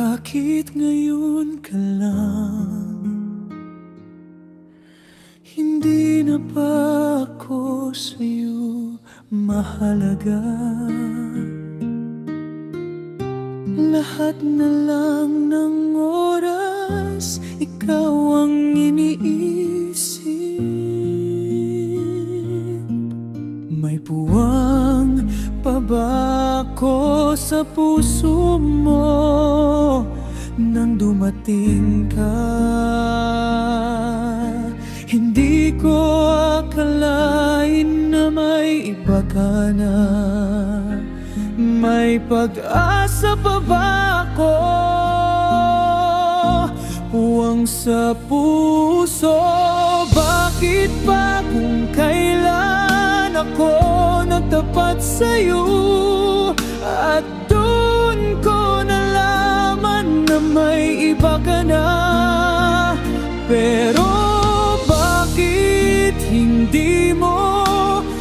Bakit ngayon ka lang? Hindi na ba ako sa'yo mahalaga? Lahat na lang ng oras ikaw ang iniisip. May puwang pa ba ako sa puso mo nang dumating ka? Hindi ko akalain na may iba ka na. May pag-asa pa ba ako? Puwang sa puso. Bakit ba kung kailan ako nagtapat sa'yo at doon ko nalaman na may iba ka na? Pero bakit hindi mo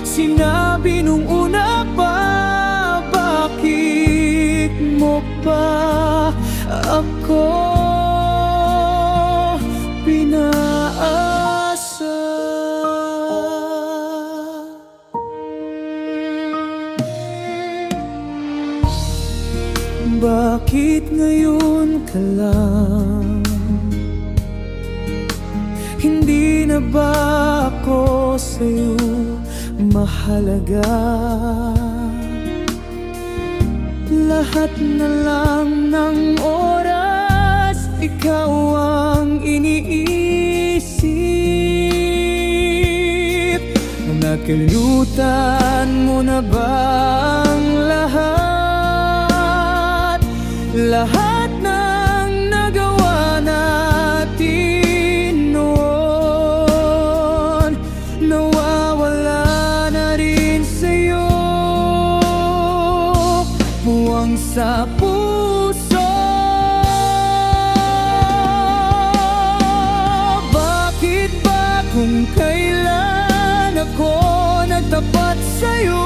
sinabi nung una pa? Bakit mo pa ako pinaasa? Bakit ngayon ka lang? Hindi na ba ako sa'yo mahalaga? Lahat na lang ng oras ikaw ang iniisip. Nakalimutan mo na ba ang lahat? Lahat ng nagawa natin noon, nawawala na rin sa'yo. Puwang sa puso. Bakit ba kung kailan ako nagtapat sa'yo